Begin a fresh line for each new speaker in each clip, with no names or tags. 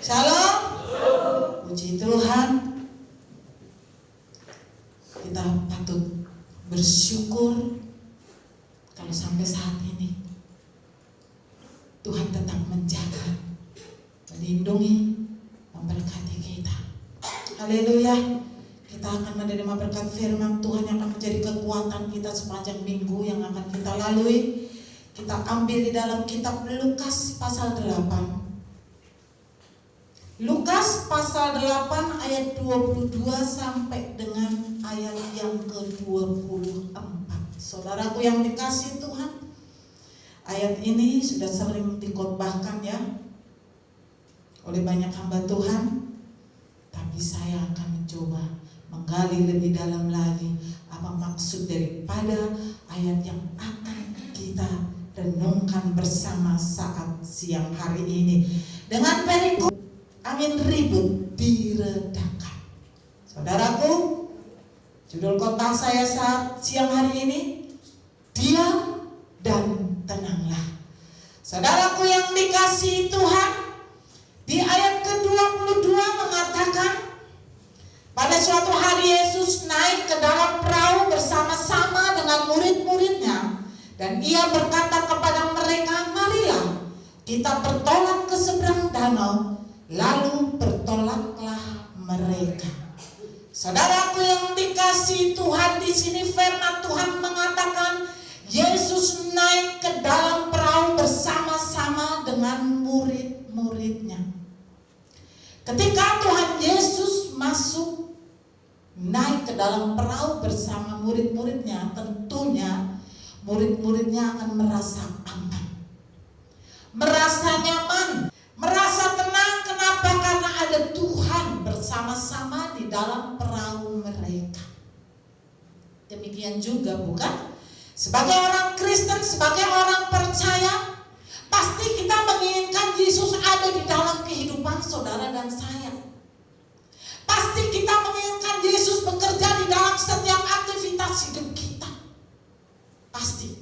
Shalom. Puji Tuhan. Kita patut bersyukur kalau sampai saat ini Tuhan tetap menjaga, melindungi, memberkati kita. Haleluya. Kita akan menerima berkat firman Tuhan yang akan menjadi kekuatan kita sepanjang minggu yang akan kita lalui. Kita ambil di dalam kitab Lukas pasal 8. Lukas pasal 8 ayat 22 sampai dengan ayat yang ke-24. Saudaraku yang dikasihi Tuhan, ayat ini sudah sering dikhotbahkan ya oleh banyak hamba Tuhan. Tapi saya akan mencoba menggali lebih dalam lagi apa maksud daripada ayat yang akan kita renungkan bersama saat siang hari ini. Dengan perikop angin ribut diredakan. Saudaraku, judul khotbah saya saat siang hari ini, diam dan tenanglah. Saudaraku yang dikasihi Tuhan, di ayat ke-22 mengatakan, pada suatu hari Yesus naik ke dalam perahu bersama-sama dengan murid-muridnya, dan ia berkata kepada mereka, marilah kita bertolak ke seberang danau. Lalu bertolaklah mereka. Saudaraku yang dikasihi Tuhan, di sini firman Tuhan mengatakan Yesus naik ke dalam perahu bersama-sama dengan murid-muridnya. Ketika Tuhan Yesus masuk naik ke dalam perahu bersama murid-muridnya, tentunya murid-muridnya akan merasa aman, merasa nyaman, merasa tenang. Kenapa? Karena ada Tuhan bersama-sama di dalam perahu mereka. Demikian juga bukan? Sebagai orang Kristen, sebagai orang percaya, pasti kita menginginkan Yesus ada di dalam kehidupan saudara dan saya. Pasti kita menginginkan Yesus bekerja di dalam setiap aktivitas hidup kita. Pasti.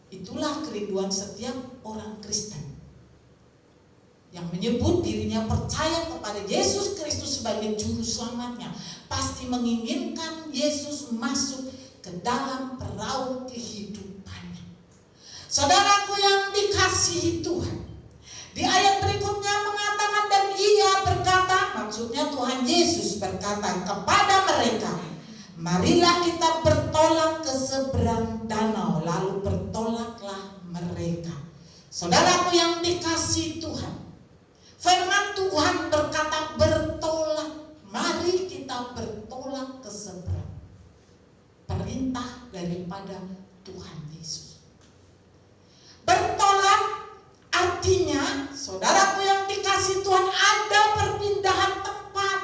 Itulah kerinduan setiap orang Kristen yang menyebut dirinya percaya kepada Yesus Kristus sebagai juru selamatnya. Pasti menginginkan Yesus masuk ke dalam perahu kehidupannya. Saudaraku yang dikasihi Tuhan, di ayat berikutnya mengatakan, dan ia berkata, maksudnya Tuhan Yesus berkata kepada mereka, marilah kita bertolak ke seberang danau. Lalu bertolaklah mereka. Saudaraku yang dikasihi Tuhan, firman Tuhan berkata bertolak. Mari kita bertolak ke seberang. Perintah daripada Tuhan Yesus. Bertolak artinya, saudaraku yang dikasihi Tuhan, ada perpindahan tempat.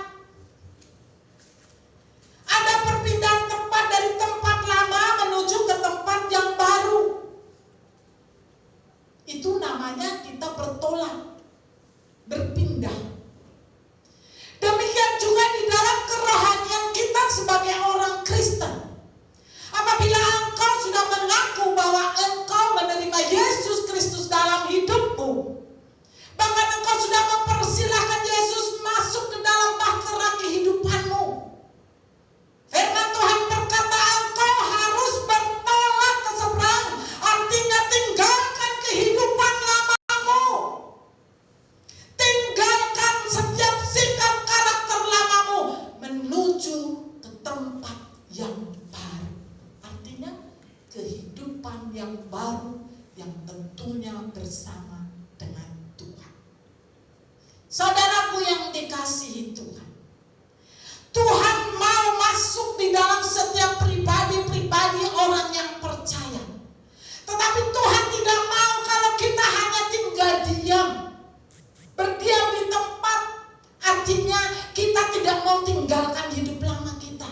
Ada perpindahan tempat dari tempat lama menuju ke tempat yang baru. Itu namanya kita bertolak, berpindah. Demikian juga di dalam kerohanian kita sebagai orang Kristen. Apabila engkau sudah mengaku bahwa engkau menerima Yesus Kristus dalam hidupmu, bahkan engkau sudah mempersilahkan Yesus masuk ke dalam bahtera kehidupanmu, firman Tuhan berkata engkau harus bertolak ke seberang. Artinya tinggalkan kehidupan lamamu, tinggalkan setiap sikap karakter lamamu, menuju ke tempat yang baru. Artinya kehidupan yang baru yang tentunya bersama dengan Tuhan. Saudaraku yang dikasihi Tuhan, Tuhan mau masuk di dalam setiap pribadi-pribadi orang yang percaya. Tetapi Tuhan tidak mau kalau kita hanya tinggal diam, berdiam di tempat. Artinya kita tidak mau tinggalkan hidup lama kita.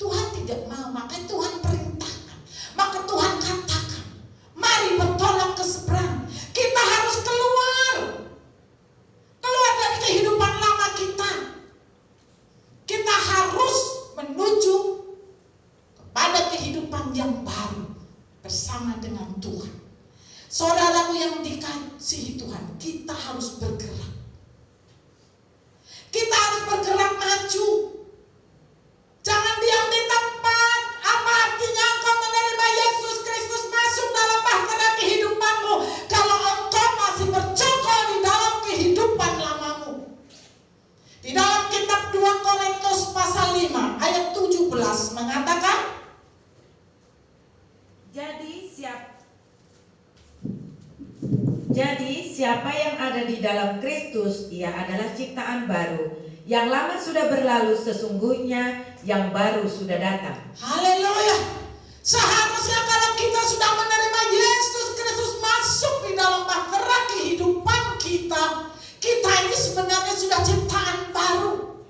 Tuhan tidak mau, makanya Tuhan perintahkan. Maka Tuhan katakan, mari bertolak ke seberang. Kita harus keluar dari kehidupan lama kita. Kita harus menuju kepada kehidupan yang baru bersama dengan Tuhan. Saudaraku yang dikasihi Tuhan, kita harus bergerak. Kita harus bergerak maju. Jangan diam di tempat. Apa artinya engkau menerima Yesus Kristus masuk dalam bahtera kehidupanmu kalau engkau masih bercokol di dalam kehidupan lamamu? Di dalam kitab 2 Korintus pasal 5 ayat 17 mengatakan,
Jadi siapa yang ada di dalam Kristus, ia adalah ciptaan baru. Yang lama sudah berlalu, sesungguhnya yang baru sudah datang.
Haleluya. Seharusnya kalau kita sudah menerima Yesus Kristus masuk di dalam bahtera kehidupan kita, kita ini sebenarnya sudah ciptaan baru.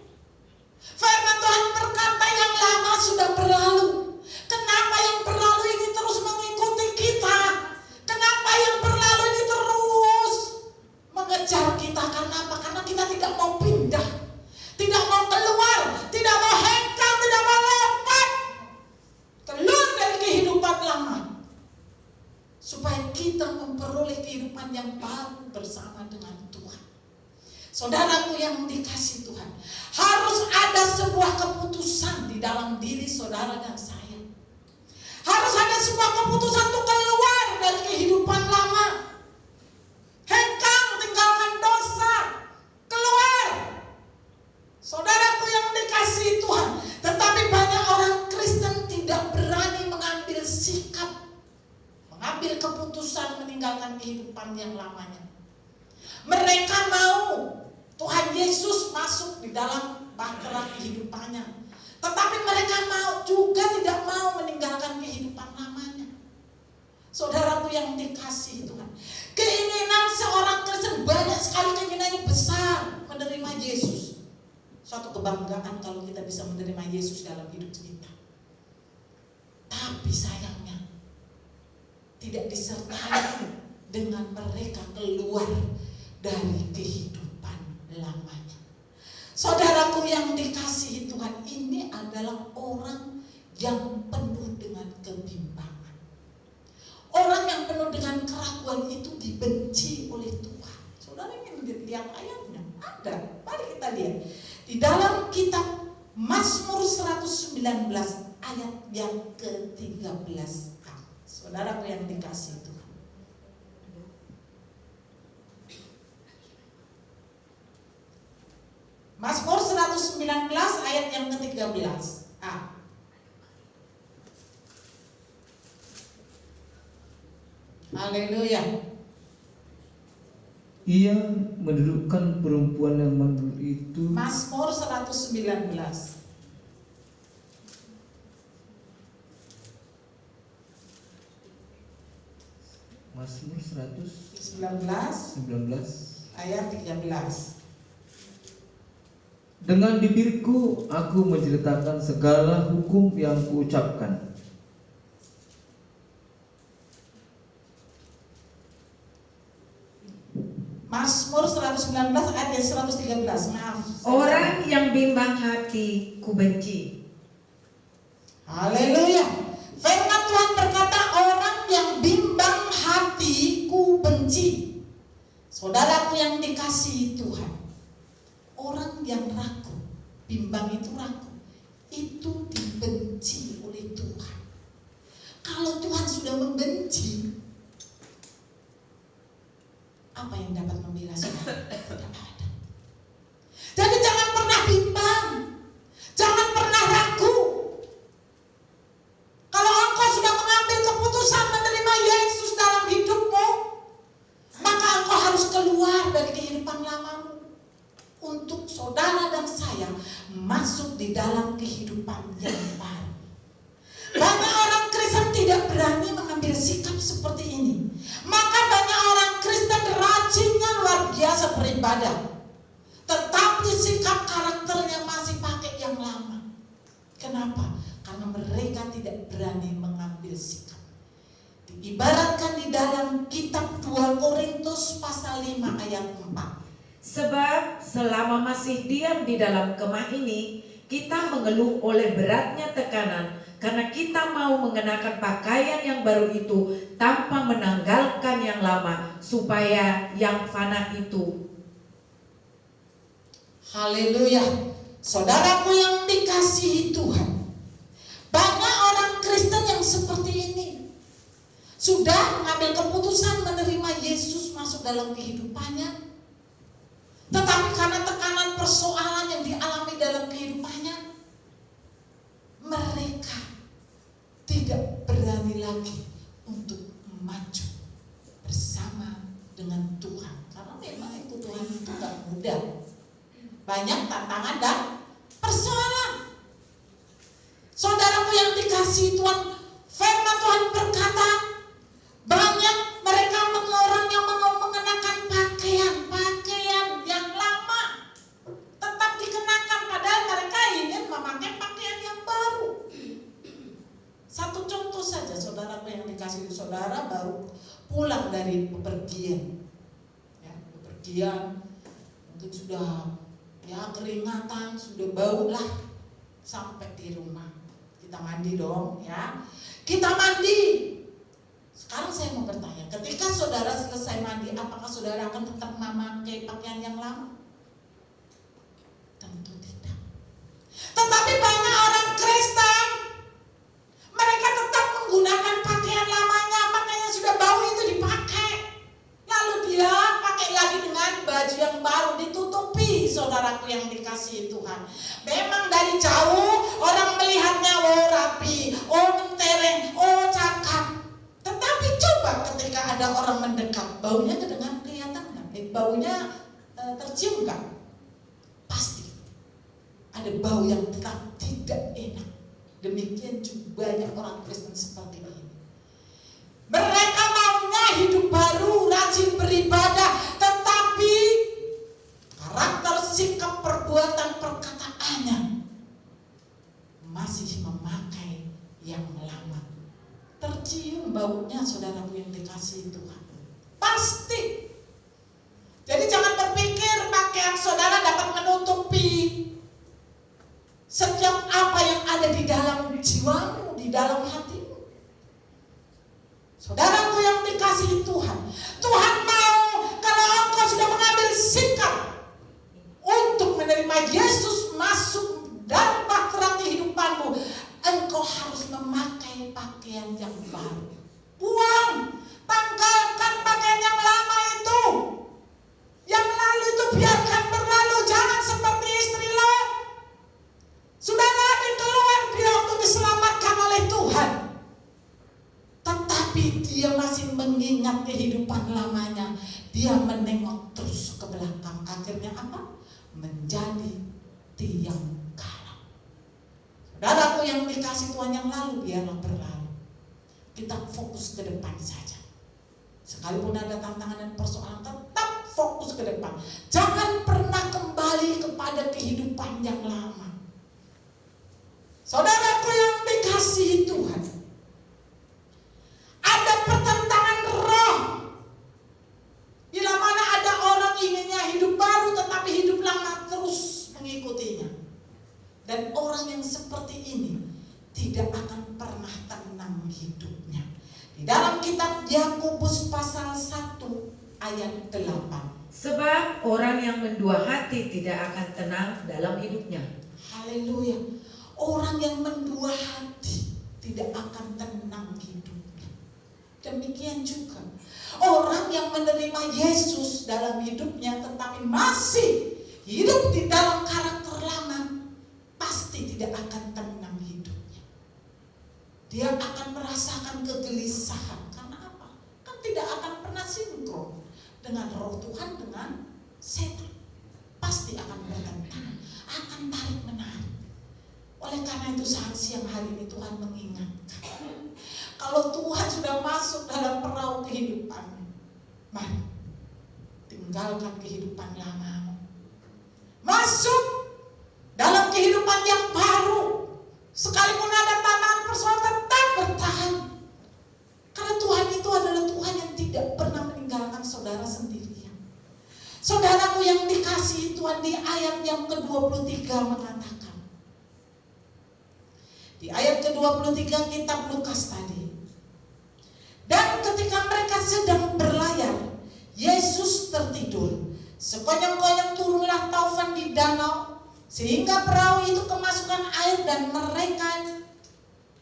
Firman Tuhan berkata yang lama sudah berlalu. Kenapa yang berlalu ini terus mengikuti kita? Kenapa yang berlalu ini terus mengejar kita? Karena apa? Karena kita tidak mau pindah, tidak mau keluar, tidak mau hengkang, tidak mau lompat keluar dari kehidupan lama, supaya kita memperoleh kehidupan yang baru bersama dengan Tuhan. Saudaraku yang dikasihi Tuhan, harus ada sebuah keputusan di dalam diri saudara dan saya. Harus ada sebuah keputusan untuk keluar dari kehidupan lama. Hengkang, tinggalkan dosa, keluar. Saudaraku yang dikasihi Tuhan, tetapi banyak orang Kristen tidak berani mengambil sikap, mengambil keputusan meninggalkan kehidupan yang lamanya. Mereka mau Tuhan Yesus masuk di dalam bahtera kehidupannya, tetapi mereka tidak mau meninggalkan kehidupan lamanya. Saudaraku yang dikasihi Tuhan, keinginan seorang Kristen banyak sekali, keinginannya besar menerima Yesus. Suatu kebanggaan kalau kita bisa menerima Yesus dalam hidup kita. Tapi sayangnya tidak disertai dengan mereka keluar dari kehidupan lamanya. Saudaraku yang dikasihi Tuhan, ini adalah orang yang penuh dengan kebimbangan. Orang yang penuh dengan keraguan itu dibenci oleh Tuhan. Saudara ingin lihat ayatnya? Ada. Mari kita lihat. Di dalam kitab Mazmur 119 ayat yang ke-13a. Saudaraku yang dikasihi Tuhan. Mazmur 119 ayat yang ke-13a. Haleluya.
Ia mendudukkan perempuan yang mandul itu.
Mazmur 119.
Mazmur
19 ayat 13.
Dengan bibirku aku menceritakan segala hukum yang kuucapkan.
Mazmur 119 ayat 113. Maaf.
Orang yang bimbang hati ku benci.
Haleluya. Firman Tuhan berkata, orang yang bimbang hati ku benci. Saudaraku yang dikasihi Tuhan, orang yang ragu, bimbang itu ragu, itu dibenci oleh Tuhan. Kalau Tuhan sudah membenci, apa yang dapat membela saudara? Tidak ada. Jadi jangan pernah bimbang, jangan pernah ragu. Kalau engkau sudah mengambil keputusan menerima Yesus dalam hidupmu, maka engkau harus keluar dari kehidupan lamamu untuk saudara dan saya masuk di dalam kehidupan yang baru. Banyak orang Kristen tidak berani mengambil sikap seperti ini. Maka banyak orang Kristen rajinnya luar biasa beribadah, tetapi sikap karakternya masih pakai yang lama. Kenapa? Karena mereka tidak berani mengambil sikap. Diibaratkan di dalam kitab 2 Korintus pasal 5 ayat 4.
Sebab selama masih diam di dalam kemah ini, kita mengeluh oleh beratnya tekanan, karena kita mau mengenakan pakaian yang baru itu tanpa menanggalkan yang lama, supaya yang fana itu
Haleluya. Saudaraku yang dikasihi Tuhan, banyak orang Kristen yang seperti ini. Sudah mengambil keputusan menerima Yesus masuk dalam kehidupannya, tetapi karena tekanan persoalan yang dialami dalam kehidupannya, mereka tidak berani lagi untuk maju bersama dengan Tuhan. Karena memang itu Tuhan itu gak mudah. Banyak tantangan dan persoalan. Saudaraku yang dikasihi Tuhan, firman Tuhan berkata, banyak mereka orang yang mengenakan pakaian yang lama, tetap dikenakan, padahal mereka ingin memakai pakaian yang baru. Satu contoh saja, saudaraku yang dikasihi, saudara baru pulang dari bepergian, mungkin sudah keringatan, sudah bau lah, sampai di rumah kita mandi dong ya, kita mandi. Sekarang saya mau bertanya, ketika saudara selesai mandi, apakah saudara akan tetap memakai pakaian yang lama? Tentu tidak. Tetapi banyak orang Kristen, mereka tetap menggunakan pakaian lamanya, pakaian yang sudah bau itu dipakai, lalu dia pakai lagi dengan baju yang baru ditutupi. Saudaraku yang dikasihi Tuhan, memang dari jauh orang melihatnya, oh rapi, oh mentereng, oh cakep. Tetapi coba ketika ada orang mendekat, baunya kedengaran, kelihatan nggak? Baunya tercium nggak? Pasti ada bau yang tetap tidak enak. Demikian juga banyak orang Kristen seperti ini. Mereka maunya hidup baru, rajin beribadah, tetapi karakter, sikap, perbuatan, perkataannya masih memakai yang lama. Tercium baunya, saudaraku yang dikasihi Tuhan. Pasti. Jadi jangan berpikir pakaian saudara dapat menutupi setiap apa yang ada di dalam jiwamu, di dalam hatimu. Saudaraku yang dikasihi Tuhan, Tuhan mau kalau engkau sudah mengambil sikap untuk menerima Yesus masuk dalam bahtera kehidupanmu, engkau harus memakai pakaian yang baru. Buang, tanggalkan pakaian yang lama itu. Yang lalu itu biarkan berlalu. Jangan seperti istri Lot. Sudah lagi keluar dia untuk diselamatkan oleh Tuhan, tetapi dia masih mengingat kehidupan lamanya. Dia menengok terus ke belakang. Akhirnya apa? Menjadi tiang garam. Saudaraku yang dikasih Tuhan, yang lalu biarlah berlalu. Kita fokus ke depan saja. Sekalipun ada tantangan dan persoalan, tetap fokus ke depan. Jangan pernah kembali kepada kehidupan yang lama. Saudaraku yang dikasihi Tuhan, ada pertentangan roh. Bila mana ada orang inginnya hidup baru, tetapi hidup lama terus mengikutinya. Dan orang yang seperti ini tidak akan pernah tenang hidupnya. Di dalam kitab Yakobus pasal 1 ayat 8.
Sebab orang yang mendua hati tidak akan tenang dalam hidupnya.
Haleluya. Orang yang mendua hati tidak akan tenang hidupnya. Demikian juga orang yang menerima Yesus dalam hidupnya tetapi masih hidup di dalam karakter lama, pasti tidak akan tenang hidupnya. Dia akan merasakan kegelisahan. Karena apa? Kan tidak akan pernah sinkron dengan roh Tuhan, dengan setan. Pasti akan bertentangan, akan tarik menarik. Oleh karena itu saat siang hari ini Tuhan mengingatkan, kalau Tuhan sudah masuk dalam perahu kehidupan, mari tinggalkan kehidupan lama, masuk dalam kehidupan yang baru. Sekalipun ada tantangan persoalan, tetap bertahan. Karena Tuhan itu adalah Tuhan yang tidak pernah meninggalkan saudara sendirian. Saudaraku yang dikasihi Tuhan, di ayat yang ke-23 mengatakan, di ayat ke-23 kitab Lukas tadi, dan ketika mereka sedang berlayar, Yesus tertidur Sekonyong-konyong turunlah taufan di danau, sehingga perahu itu kemasukan air dan mereka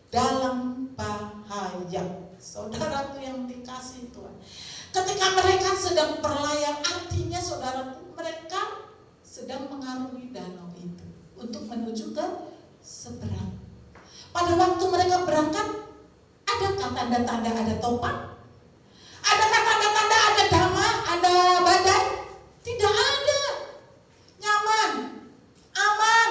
dalam bahaya. Saudaraku yang dikasihi Tuhan, ketika mereka sedang berlayar, artinya saudaraku, mereka sedang mengarungi danau itu untuk menuju ke seberang. Pada waktu mereka berangkat, adakah tanda-tanda ada topan? Adakah tanda-tanda ada damai, ada badai? Tidak ada. Nyaman, aman.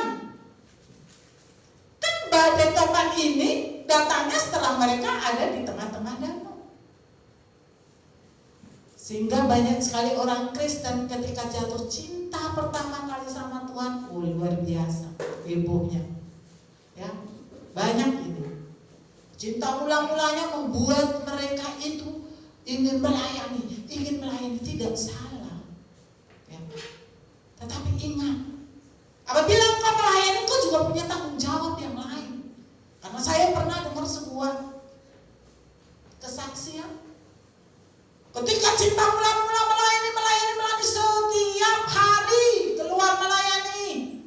Kan badai topan ini datangnya setelah mereka ada di tengah-tengah danau. Sehingga banyak sekali orang Kristen ketika jatuh cinta pertama kali sama Tuhan, luar biasa hebohnya. Ya, banyak ini. Cinta mula-mulanya membuat mereka itu ingin melayani, tidak salah. Ya. Tetapi ingat, apabila engkau melayani, engkau juga punya tanggung jawab yang lain. Karena saya pernah dengar sebuah kesaksian, ketika cinta mula-mula melayani setiap hari keluar melayani.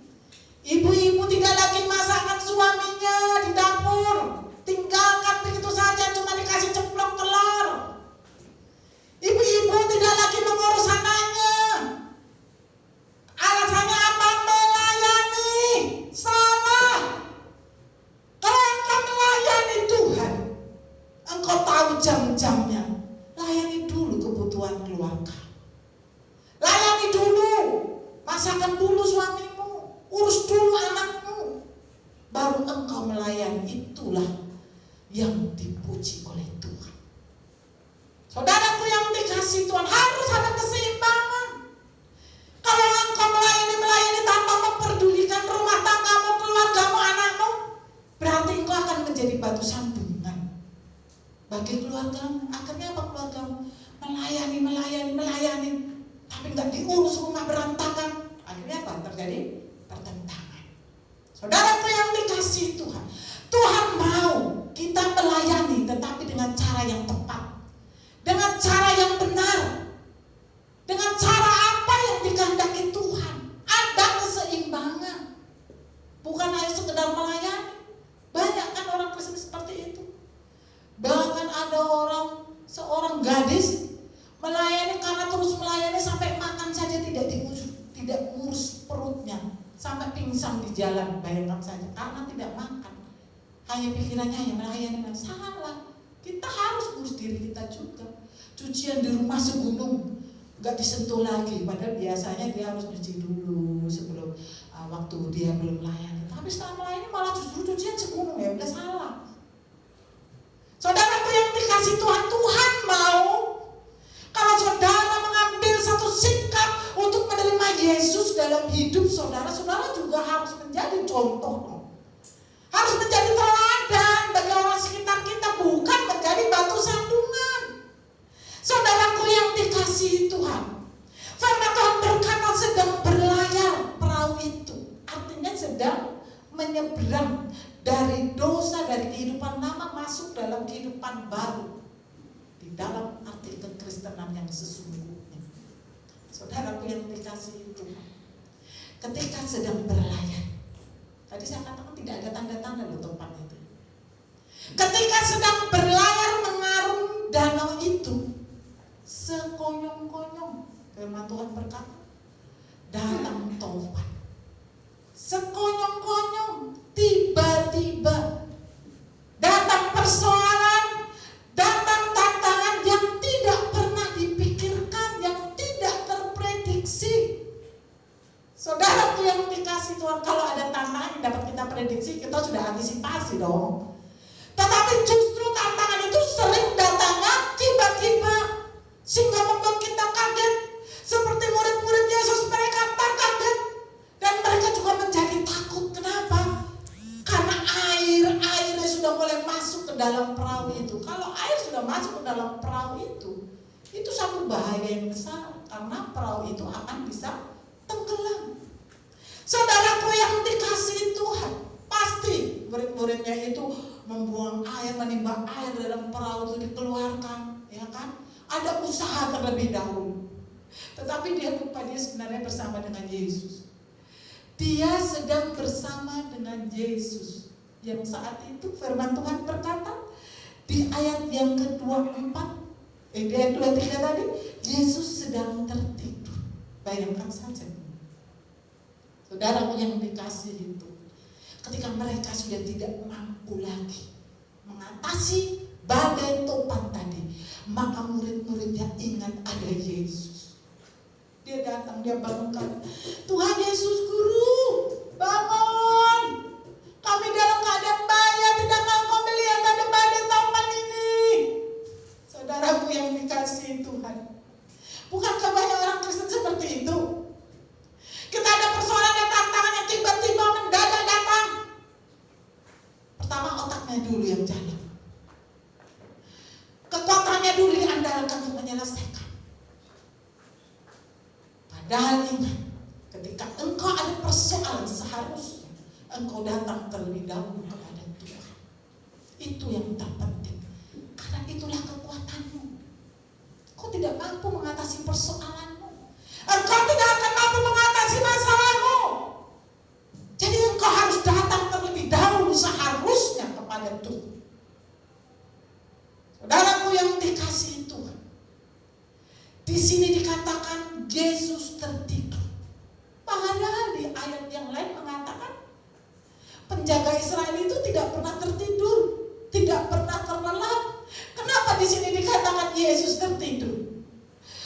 Ibu-ibu tidak lagi masakan suaminya di dapur, tinggalkan begitu saja, cuma dikasih ceplok telur. Ibu-ibu tidak lagi mengurus anaknya. Alasannya apa? Melayani. Salah. Kalau engkau melayani Tuhan, engkau tahu jam-jamnya. Layani dulu kebutuhan keluarga. Layani dulu, masakan dulu suamimu, urus dulu anakmu, baru engkau melayani. Itulah yang dipuji oleh Tuhan. Saudaraku yang dikasihi Tuhan, harus ada keseimbangan. Kalau engkau melayani tanpa memperdulikan rumah tanggamu, keluargamu, anakmu, berarti engkau akan menjadi batu sandungan bagi keluargamu. Akhirnya apa keluargamu? Melayani, tapi nggak diurus, rumah berantakan. Akhirnya apa? Terjadi pertentangan. Saudaraku yang dikasihi Tuhan, Tuhan mau kita melayani, tetapi dengan cara yang tepat, dengan cara yang benar, dengan cara apa yang dikehendaki Tuhan. Ada keseimbangan, bukan hanya sekedar melayani. Banyak kan orang Kristen seperti itu. Bahkan ada seorang gadis melayani karena terus melayani sampai makan saja tidak ngurus perutnya, sampai pingsan di jalan. Bayangkan saja, karena tidak makan, hanya pikirannya yang melayani. Salah. Kita harus urus diri kita juga. Cucian di rumah segunung nggak disentuh lagi, padahal biasanya dia harus cuci dulu sebelum waktu dia belum melayani. Tapi setelah melayani malah justru cucian segunung, ya udah salah. Saudaraku yang dikasihi Tuhan, Tuhan mau kalau saudara mengambil satu sikap untuk menerima Yesus dalam hidup saudara, saudara juga harus menjadi contoh, harus menjadi teladan bagi orang sekitar kita, bukan menjadi batu sandungan. Saudaraku yang dikasihi Tuhan, firman Tuhan berkata sedang berlayar perahu itu, artinya sedang menyeberang dari dosa, dari kehidupan lama masuk dalam kehidupan baru, di dalam arti kekristenan yang sesungguhnya. Saudaraku yang dikasihi Tuhan, ketika sedang berlayar, tadi saya katakan tidak ada tanda-tanda loh topan itu. Ketika sedang berlayar mengarungi danau itu, sekonyong-konyong, firman Tuhan berkata, datang topan. Sekonyong-konyong, tiba-tiba datang persoalan, datang tantangan yang tidak pernah dipikirkan, yang tidak terprediksi. Saudaraku yang dikasihi Tuhan, kalau ada tantangan yang dapat kita prediksi, kita sudah antisipasi dong. Tetapi justru tantangan itu sering datangnya tiba-tiba, sehingga membuat kita kaget. Seperti murid-murid Yesus, mereka terkaget dan mereka juga menjadi takut. Kenapa? Karena airnya sudah mulai masuk ke dalam perahu itu. Kalau air sudah masuk ke dalam perahu itu satu bahaya yang besar, karena perahu itu akan bisa tenggelam. Saudaraku yang dikasihi Tuhan, pasti murid-muridnya itu membuang air, menimba air dalam perahu itu dikeluarkan, ya kan? Ada usaha terlebih dahulu. Tetapi dia lupa dia sebenarnya bersama dengan Yesus. Dia sedang bersama dengan Yesus. Yang saat itu firman Tuhan berkata di ayat yang ke-24, di ayat 23 tadi, Yesus sedang tertidur. Bayangkan saja, saudaraku yang dikasih itu, ketika mereka sudah tidak mampu lagi mengatasi badai topan tadi, maka murid-muridnya ingat ada Yesus. Dia datang, dia bangunkan, Tuhan Yesus Guru, bangun, kami dalam keadaan bahaya, tidakkah engkau melihat ada badai topan ini? Saudaraku yang dikasihi Tuhan, bukankah banyak orang Kristen seperti itu? Kita ada persoalan dan tantangan yang tiba-tiba mendadak datang. Pertama, otaknya dulu yang jalan, kekuatannya dulu diandalkan untuk menyelesaikan. Padahal ingat, ketika engkau ada persoalan, seharusnya engkau datang terlebih dahulu kepada Tuhan. Itu yang terpenting, karena itulah kekuatanmu. Kau tidak mampu mengatasi persoalanmu, engkau tidak akan mampu mengatasi masalahmu. Jadi engkau harus datang terlebih dahulu seharusnya kepada Tuhan. Saudaraku yang dikasihi Tuhan, di sini dikatakan Yesus tertidur. Padahal di ayat yang lain mengatakan penjaga Israel itu tidak pernah tertidur, tidak pernah terlelap. Kenapa di sini dikatakan Yesus tertidur?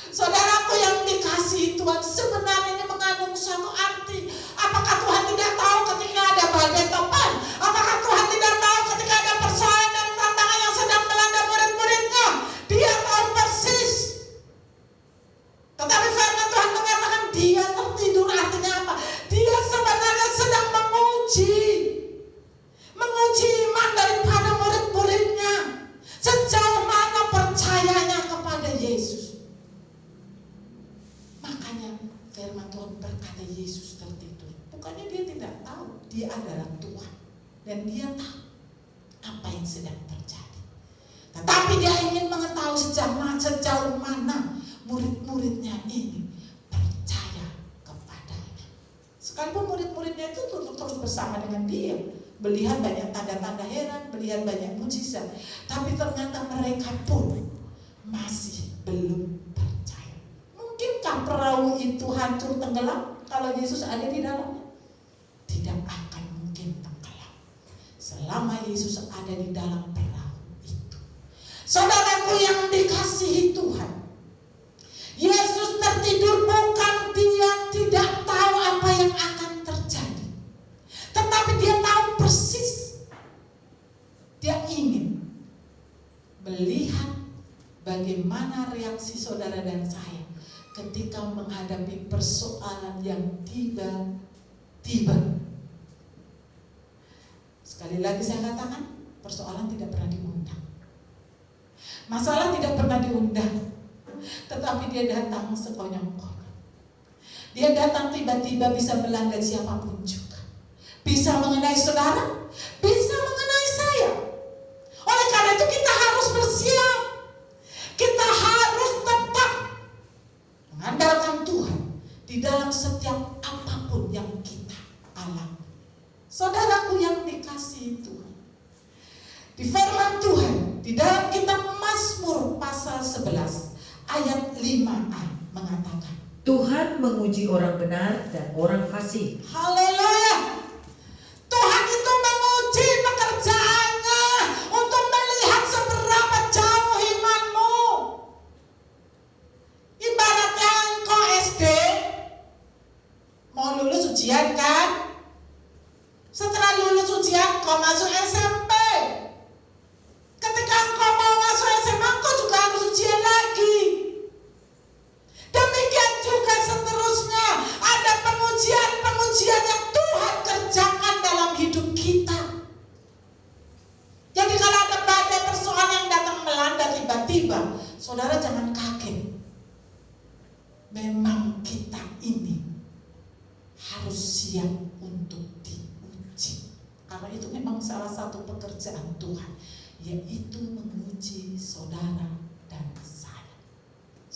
Saudaraku yang dikasihi Tuhan, sebenarnya ini mengandung suatu arti. Apakah Tuhan tidak tahu ketika ada badai topan? Apakah Tuhan tidak tahu ketika ada persoalan dan tantangan yang sedang melanda murid-muridnya? Dia tahu persis. Tetapi firman Tuhan mengatakan dia tertidur, artinya apa? Dia sebenarnya sedang menguji iman daripada murid-muridnya. Sejauh mana percayanya kepada Yesus. Makanya firman Tuhan berkata Yesus tertidur. Bukannya dia tidak tahu, dia adalah Tuhan. Dan dia tahu apa yang sedang terjadi. Tetapi dia ingin mengetahui sejauh mana murid-muridnya ini percaya kepadanya. Sekalipun murid-muridnya itu terus bersama dengan dia, melihat banyak tanda-tanda heran, melihat banyak mujizat, tapi ternyata mereka pun masih belum percaya. Mungkinkah perahu itu hancur tenggelam kalau Yesus ada di dalamnya? Tidak akan mungkin tenggelam selama Yesus ada di dalam perahu itu. Saudaraku yang dikasihi Tuhan, Yesus tertidur bukan dia tidak tahu apa yang akan terjadi, tetapi dia tahu persis. Dia ingin melihat bagaimana reaksi saudara dan saya ketika menghadapi persoalan yang tiba-tiba. Sekali lagi saya katakan, persoalan tidak pernah diundang, masalah tidak pernah diundang. Tetapi dia datang sekonyong-konyong. Dia datang tiba-tiba, bisa melanda siapapun juga. Bisa mengenai saudara, bisa mengenai saya. Oleh karena itu kita harus bersiap. Kita harus tetap mengandalkan Tuhan di dalam setiap apapun yang kita alami. Saudaraku yang dikasihi Tuhan, di firman Tuhan di dalam kitab Mazmur pasal 11 ayat 5a mengatakan,
Tuhan menguji orang benar dan orang fasik.
haleluya. Tuhan itu menguji pekerjaannya untuk melihat seberapa jauh imanmu. Ibaratnya engkau SD mau lulus ujian kan? Setelah lulus ujian kau masuk SMP. Ketika engkau mau masuk SMA, engkau juga harus ujian lagi. Demikian juga seterusnya, ada pengujian-pengujian yang Tuhan kerjakan dalam hidup kita. Jadi kalau ada badai persoalan yang datang melanda tiba-tiba, saudara jangan kaget. Memang kita ini harus siap untuk diuji. Karena itu memang salah satu pekerjaan Tuhan, yaitu menguji saudara dan saya.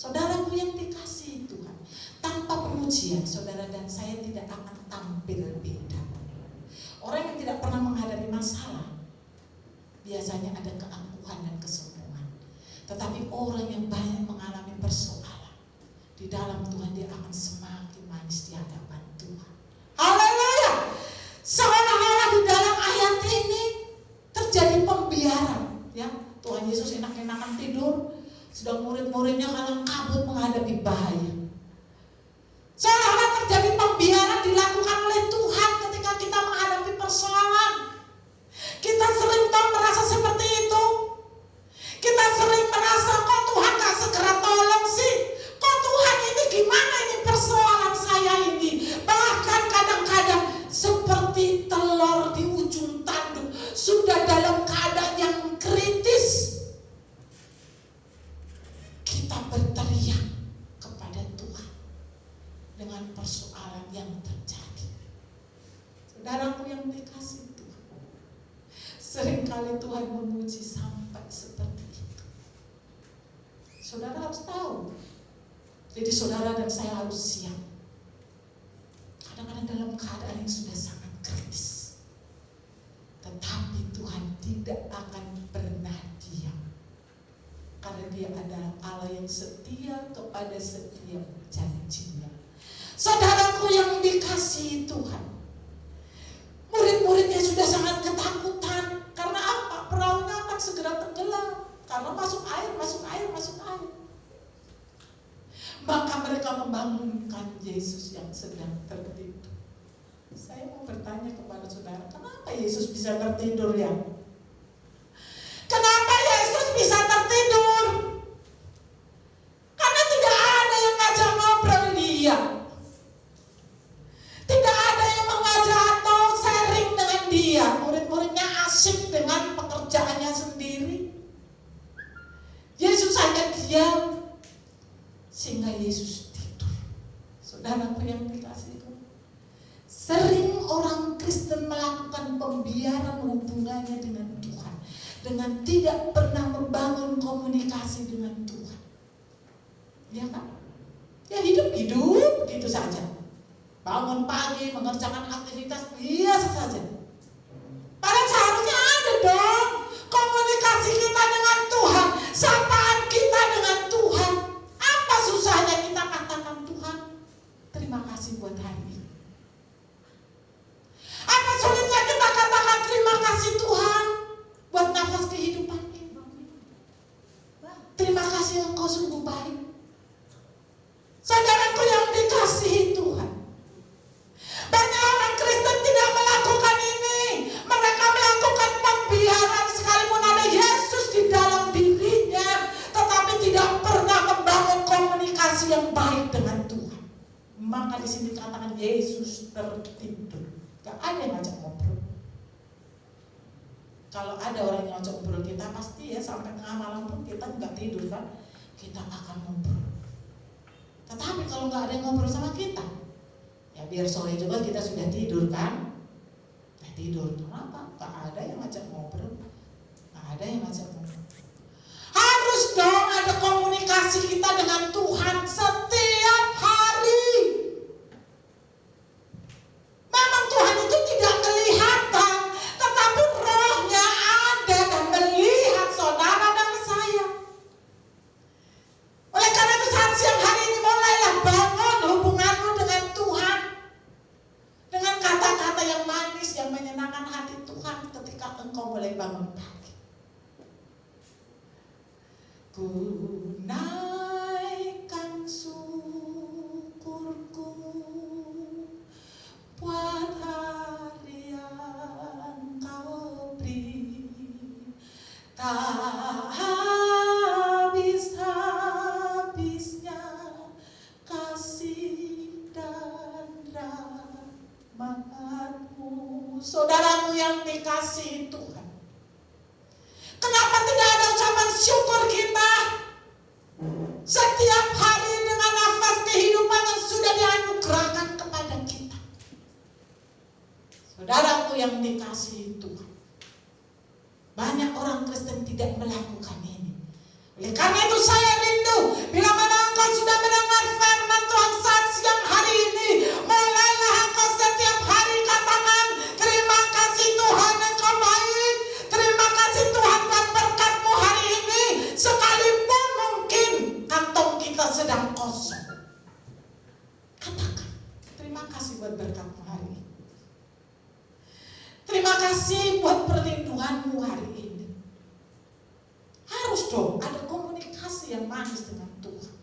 Saudaraku yang dikasihi Tuhan, tanpa pengujian saudara dan saya tidak akan tampil beda. Orang yang tidak pernah menghadapi masalah biasanya ada keangkuhan dan kesombongan. Tetapi orang yang banyak mengalami persoalan di dalam Tuhan, dia akan semakin manis di hadapan Tuhan. Haleluya. Seolah-olah di dalam ayat ini terjadi pembiaran, ya. Tuhan Yesus enak-enakan tidur, sedang murid-muridnya kalang kabut menghadapi bahaya. Seolah-olah terjadi pembiaran dilakukan oleh Tuhan ketika kita menghadapi persoalan. Kita sering merasa seperti itu. Kita sering merasa, kok Tuhan gak segera tolong sih? Kok Tuhan ini gimana ini persoalan saya ini? Bahkan kadang-kadang seperti telur di ujung tanduk, sudah dalam keadaan yang kritis. Kita berteriak kepada Tuhan dengan persoalan yang terjadi. Saudaraku yang dikasihi Tuhan, seringkali Tuhan memuji sampai seperti itu. Saudara harus tahu. Jadi saudara dan saya harus siap. Kadang-kadang dalam keadaan yang sudah sangat kritis, tetapi Tuhan tidak akan pernah diam. Karena Dia adalah Allah yang setia kepada setiap janjinya. Saudaraku yang dikasihi Tuhan, murid-muridnya sudah sangat ketakutan. Karena apa? Perahunya akan segera tenggelam. Karena masuk air. Maka mereka membangunkan Yesus yang sedang tertidur. Saya mau bertanya kepada saudara, kenapa Yesus bisa tertidur ya? Kenapa Yesus bisa tertidur? Karena tidak ada yang ngajak ngobrol dia. Tidak ada yang mengajak atau sharing dengan dia. Murid-muridnya asik dengan pekerjaannya sendiri. Yesus hanya diam sehingga Yesus tidur. Saudaraku yang dikasihi Tuhan, sering orang Kristen melakukan pembiaran hubungannya dengan Tuhan dengan tidak pernah membangun komunikasi dengan Tuhan. Ya kan? Ya hidup gitu saja. Bangun pagi, mengerjakan aktivitas biasa saja. Padahal seharusnya ada dong komunikasi kita dengan Tuhan, sapaan kita dengan Tuhan. Apa susahnya kita katakan Tuhan, terima kasih buat hari ini? Apa sulitnya kita katakan terima kasih Tuhan buat nafas kehidupan ini? Terima kasih Engkau sungguh baik. Saudaraku yang dikasihi Tuhan, banyak orang Kristen tidak melakukan ini. Mereka melakukan pembiaran sekalipun ada Yesus di dalam dirinya, tetapi tidak pernah membangun komunikasi yang baik dengan Tuhan. Maka di sini dikatakan Yesus tertidur. Gak ada yang ngajak ngobrol. Kalau ada orang yang ngajak ngobrol kita, pasti ya sampai tengah malam pun kita nggak tidur kan? Kita akan ngobrol. Tetapi kalau nggak ada yang ngobrol sama kita, ya biar sore juga kita sudah tidur kan? Nah, tidur. Kenapa? Gak ada yang ngajak ngobrol. Gak ada yang ngajak ngobrol. Harus dong ada komunikasi kita dengan Tuhan setiap hari. Memang Tuhan itu tidak kelihatan, tetapi rohnya ada dan melihat saudara dan saya. Oleh karena itu saat siang hari ini mulailah bangun hubunganmu dengan Tuhan. Dengan kata-kata yang manis yang menyenangkan hati Tuhan ketika engkau mulai bangun pagi. Ku naikkan syukurku buat hari yang Kau beri, tak habis-habisnya kasih dan rahmat-Mu. Saudaraku yang dikasihi Tuhan, kenapa tidak ada ucapan syukur kita setiap hari dengan nafas kehidupan yang sudah dianugerahkan kepada kita? Saudaraku yang dikasihi Tuhan, banyak orang Kristen tidak melakukan ini. Oleh karena itu saya rindu bila mana engkau sudah mendengar firman Tuhan saat siang hari ini, mulailah engkau setiap hari katakan, terima kasih Tuhan engkau baik, terima kasih Tuhan buat berkat-Mu hari ini, sekalipun mungkin kantong kita sedang kosong. Katakan, terima kasih buat berkat-Mu hari ini. Terima kasih buat perlindungan-Mu hari ini. Harus dong ada komunikasi yang manis dengan Tuhan.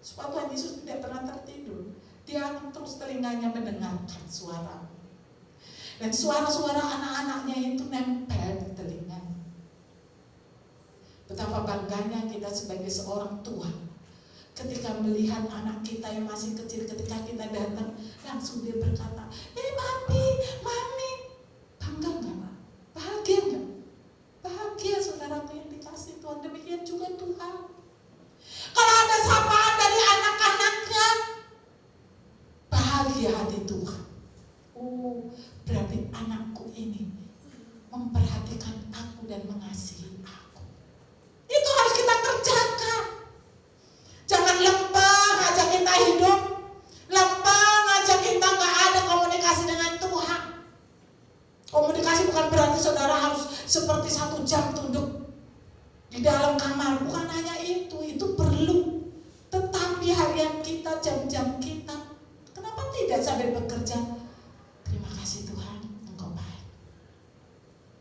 Supaya Tuhan Yesus tidak pernah tertidur. Dia akan terus telinganya mendengarkan suara. Dan suara-suara anak-anaknya itu nempel di telinganya. Betapa bangganya kita sebagai seorang tua ketika melihat anak kita yang masih kecil, ketika kita datang, langsung dia berkata, papi, mami. Bangga gak? Bahagia gak? Bahagia saudaraku yang dikasih Tuhan. Demikian juga Tuhan. Kalau ada sapaan dari anak-anaknya, bahagia hati Tuhan. Berarti anakku ini memperhatikan aku dan mengasihi aku. Itu harus kita kerjakan. Jangan lempeng aja kita hidup, lempeng aja kita gak ada komunikasi dengan Tuhan. Komunikasi bukan berarti saudara harus seperti 1 jam tunduk di dalam kamar. Bukan hanya itu perlu. Tetapi harian kita, jam-jam kita, kenapa tidak sambil bekerja? Terima kasih Tuhan, Engkau baik.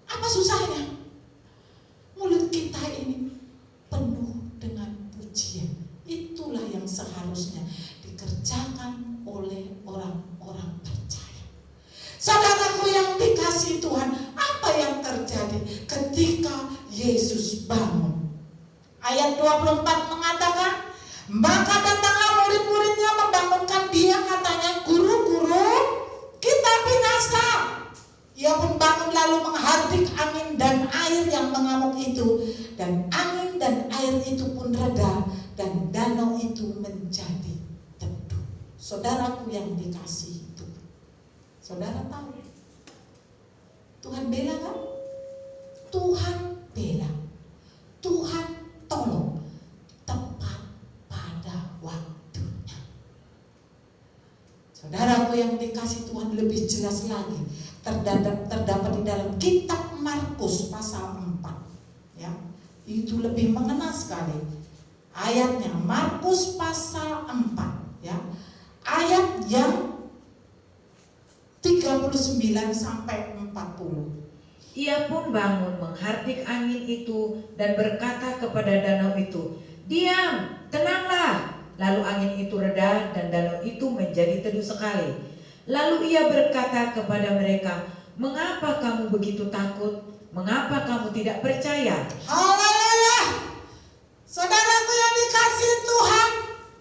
Apa susahnya? Mulut kita ini penuh dengan pujian. Itulah yang seharusnya dikerjakan oleh orang-orang percaya. Saudaraku yang dikasihi Tuhan, apa yang terjadi ketika Yesus bangun? Ayat 24 mengatakan, maka datanglah murid-muridnya membangunkan dia, katanya, guru-guru, kita binasa. Ia pun bangun lalu menghardik angin dan air yang mengamuk itu, dan angin dan air itu pun reda, dan danau itu menjadi teduh. Saudaraku yang dikasihi, saudara tahu Tuhan bela kan? Tuhan bela, Tuhan tolong tepat pada waktunya. Saudaraku yang dikasih Tuhan, lebih jelas lagi terdapat di dalam kitab Markus pasal 4 ya. Itu lebih mengena sekali ayatnya. Markus pasal 4 ya, ayat yang 39 sampai 40.
Ia pun bangun menghardik angin itu dan berkata kepada danau itu, diam, tenanglah. Lalu angin itu reda dan danau itu menjadi teduh sekali. Lalu ia berkata kepada mereka, mengapa kamu begitu takut? Mengapa kamu tidak percaya?
Haleluya. Saudaraku yang dikasihi Tuhan,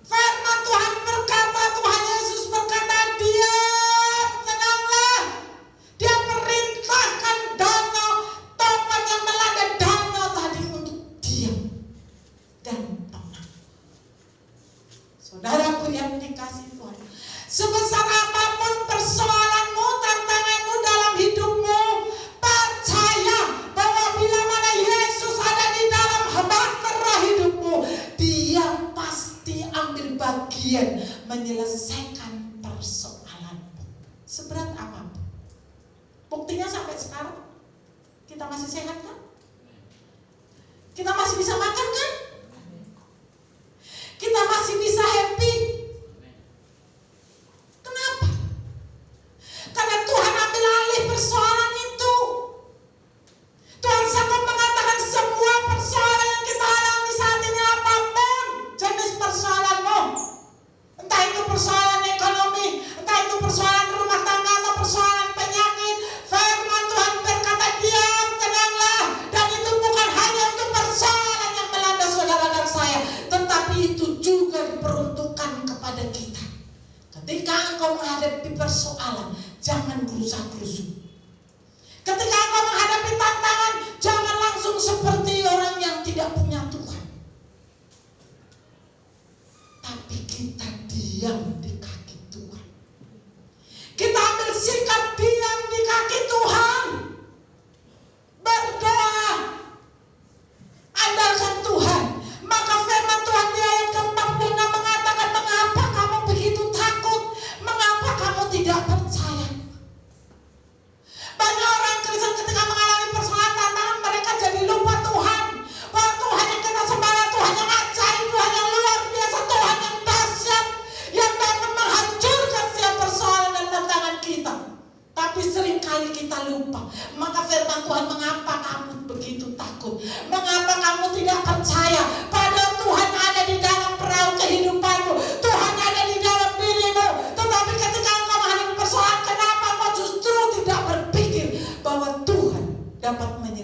firman Tuhan berkata, Tuhan Yesus berkata, diam, tenanglah. Dia perintahkan danau, topan yang melanda danau tadi untuk diam dan tenang. Saudaraku yang dikasihi Tuhan, sebesar apapun persoalanmu, tantanganmu dalam hidupmu, percaya bahwa bila mana Yesus ada di dalam bahtera hidupmu, Dia pasti ambil bagian menyelesaikan persoalanmu. Seberat apapun. Buktinya sampai sekarang kita masih sehat kan? Kita masih bisa makan kan? Kita masih bisa happy. Kenapa? Karena Tuhan ambil alih persoalan itu. Tuhan sanggup mengatakan semua persoalan yang kita alami saat ini, apapun jenis persoalanmu, entah itu persoalan ekonomi, entah itu persoalan rumah tangga atau persoalan penyakit, firman Tuhan berkata diam, tenanglah. Dan itu bukan hanya untuk persoalan yang melanda saudara dan saya, tetapi itu juga diperuntukkan kepada kita. Ketika engkau menghadapi persoalan, jangan gerusa-gerusu. Ketika engkau menghadapi tantangan, jangan langsung seperti orang yang tidak punya Tuhan. Tapi kita diam di kaki Tuhan. Kita ambil sikap diam di kaki Tuhan. Berdoa, andalkan Tuhan. Maka firman Tuhan di ayat ke-46 mengatakan,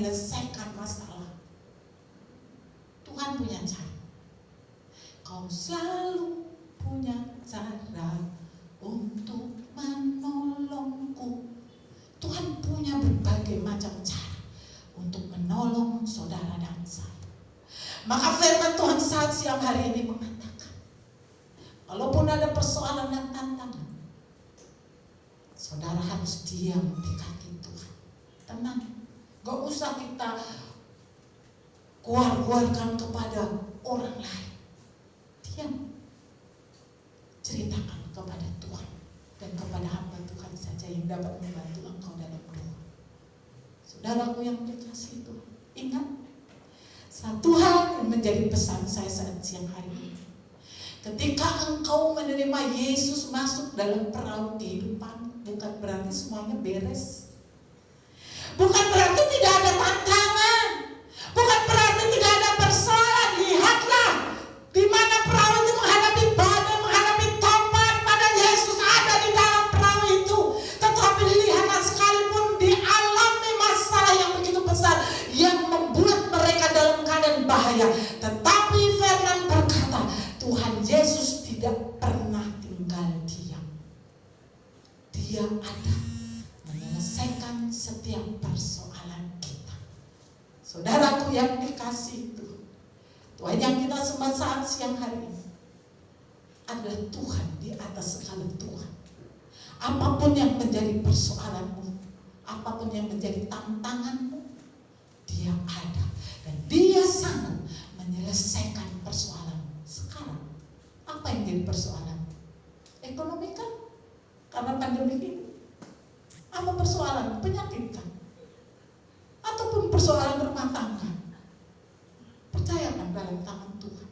menyelesaikan masalah. Tuhan punya cara. Kau selalu punya cara untuk menolongku. Tuhan punya berbagai macam cara untuk menolong saudara dan saya. Maka firman Tuhan saat siang hari ini mengatakan, walaupun ada persoalan dan tantangan, saudara harus diam di kaki Tuhan. Tenang, gak usah kita keluarkan kepada orang lain. Diam, ceritakan kepada Tuhan dan kepada hamba Tuhan saja yang dapat membantu engkau dalam doa. Saudaraku yang dikasihi Tuhan, ingat satu hal yang menjadi pesan saya saat siang hari ini. Ketika engkau menerima Yesus masuk dalam perahu kehidupan, bukan berarti semuanya beres. Bukan berarti tidak ada tantangan. Bukan berarti tidak ada persoalan. Lihatlah di mana perahu itu menghadapi badai, menghadapi topan, padahal Yesus ada di dalam perahu itu. Tetapi lihatlah, sekalipun dialami masalah yang begitu besar yang membuat mereka dalam keadaan bahaya, tetapi firman berkata, Tuhan Yesus tidak pernah tinggal diam. Dia ada menyelesaikan setiap persoalan kita. Saudaraku yang dikasihi Tuhan, Tuhan yang kita sembah saat siang hari ini adalah Tuhan di atas segala Tuhan. Apapun yang menjadi persoalanmu, apapun yang menjadi tantanganmu, Dia ada dan Dia sanggup menyelesaikan persoalanmu. Sekarang apa yang jadi persoalan? Ekonomi kan? Karena pandemi ini. Apa persoalan? Penyakit kan? Ataupun persoalan rumah tangga? Percayakan dalam tangan Tuhan.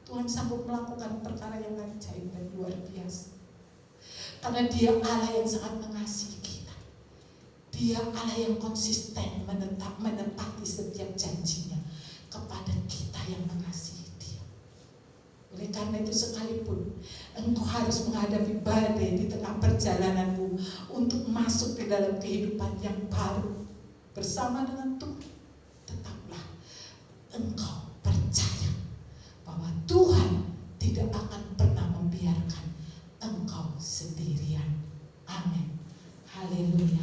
Tuhan sanggup melakukan perkara yang ajaib dan luar biasa. Karena Dia Allah yang sangat mengasihi kita. Dia Allah yang konsisten menepati setiap janjinya kepada kita yang mengasihi Dia. Oleh karena itu, sekalipun engkau harus menghadapi badai di tengah perjalananmu untuk masuk ke dalam kehidupan yang baru bersama dengan Tuhan, tetaplah engkau percaya bahwa Tuhan tidak akan pernah membiarkan engkau sendirian. Amin. Haleluya.